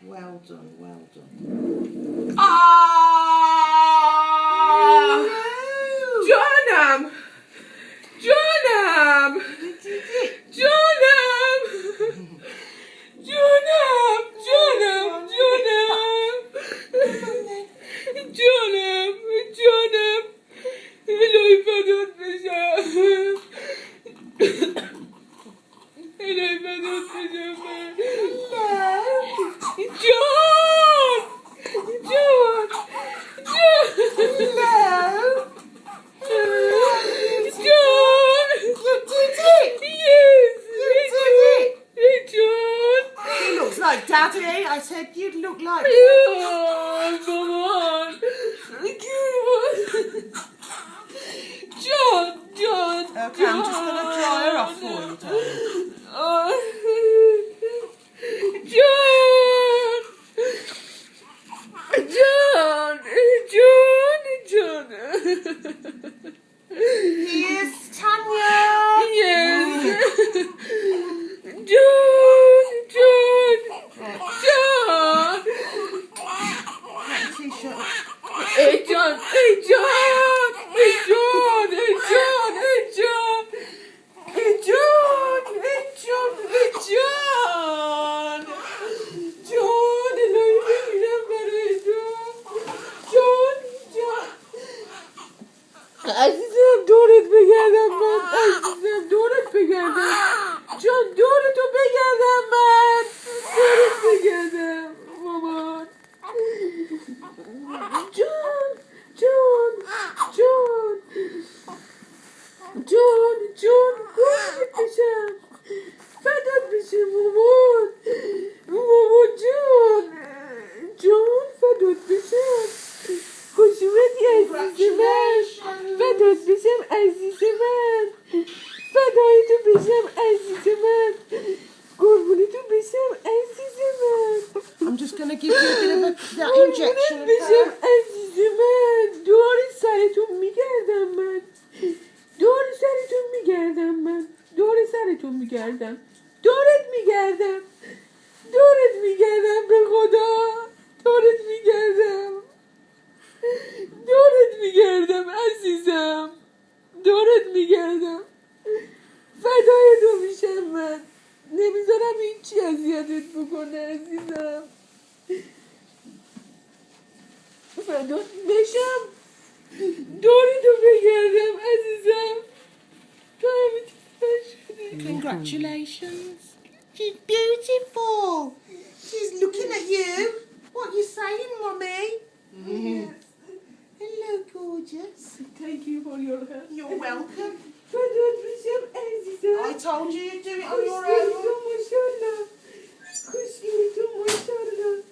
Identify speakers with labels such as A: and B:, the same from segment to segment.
A: Well done, well done.
B: Canım! Canım! Canım! Canım! Canım! Canım! Canım! Eloy Fedot Beşem! Eloy Fedot Beşem! Can! Can! Can! John!
A: You did it!
B: Yes!
A: You did it!
B: Hey, John!
A: He looks like Daddy. I said you'd look like...
B: Oh, come on! John! John!
A: Okay, I'm just going to dry her off for you, darling.
B: John! John! John! John!
A: Here's Tanya.
B: Yes! John! John! John!
A: T-shirt.
B: Hey, John! Hey, John! Hey, John! Hey, John! Hey, John! Hey, John! Hey, John! Hey, John! John! John! John! عزیزم دورت بگردم من عزیزم دورت بگردم جان دورتو بگردم من دورت بگردم مامان جان جان جان جان جان قربونت بشم فدات بشم مامان مامان جان جان فدات بشم خوش اومدی عزیز من فدات بشم عزیز من فدای تو بشم عزیز من قربونی تو بشم عزیز من
A: I'm just going to give you a bit of that
B: قربونت
A: injection.
B: بشم عزیز من دور سرتون میگردم من دور سرتون میگردم من دور سرتون میگردم دورت میگردم دورت میگردم به خدا دورت میگردم دورت میگردم عزیزم دورت میگردم فدای تو میشم من نمیذارم هیچی اذیتت بکنه عزیزم فدات بشم دورتو بگردم عزیزم تو همیشه شدی
A: Congratulations. She's beautiful. She's looking at you. What are you saying, Mummy? Yes. Hello, gorgeous.
B: Thank you for your help
A: You're welcome.
B: فدات بشم عزیزم
A: I told you you'd do it on your
B: خوشگلی تو
A: own.
B: ماشالله خوشگلی تو ماشالله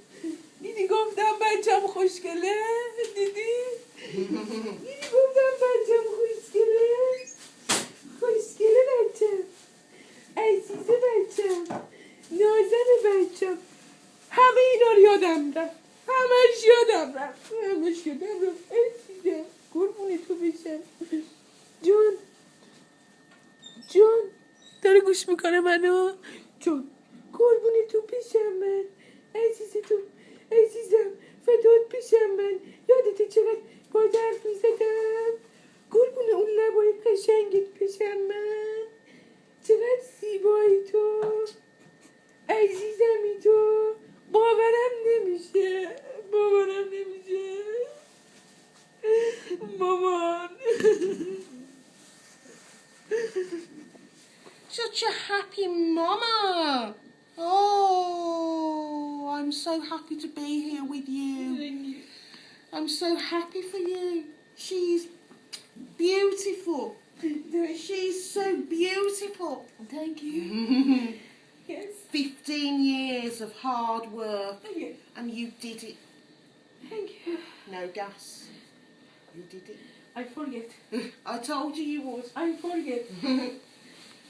B: دیدی گفتم بچم خوشگله دیدی گفتم بچم خوشگله خوشگله بچم عزیز بچم نازن بچم همه اینا رو یادم رفت همش یادم رفت عزیزم قربونی تو بشم جون جون داره گوش میکنه منو جون قربونی تو پیشم من عزیز تو عزیزم فدات پیشم من یادتی چقدر با حرف میزدم قربون اون لبای قشنگت پیشم من چقدر زیبایی تو عزیزمی تو باورم نمیشه مامان
A: Such a happy mama. Oh, I'm so happy to be here with you. I'm so happy for you. She's beautiful. She's so beautiful.
B: Thank you. Yes.
A: 15 years of hard work
B: Yes.
A: and you did it.
B: Thank you.
A: No gas. You did it.
B: I forget.
A: I told you you would.
B: I forget.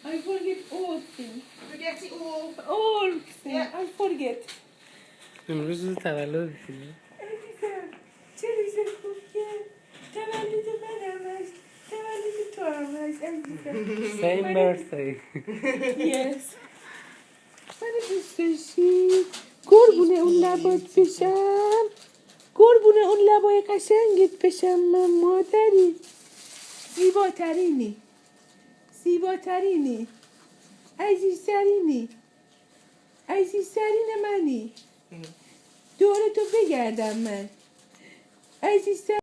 B: I forget all things.
A: Forget it all.
B: All things.
A: Yeah.
B: I forget.
C: امروز روز تولدت
B: عزیزم چه روز خوبیه تولد منم هست تولد تو هم هست عزیزم
C: Same birthday.
B: Yes. منو دوست داشتی قربونه اون لبات بشم، قربونه اون لبای قشنگت بشم من مادری. زیباترینی، زیباترینی، عزیزترینی، عزیزترین منی. دور تو بگردم من، عزیزترین.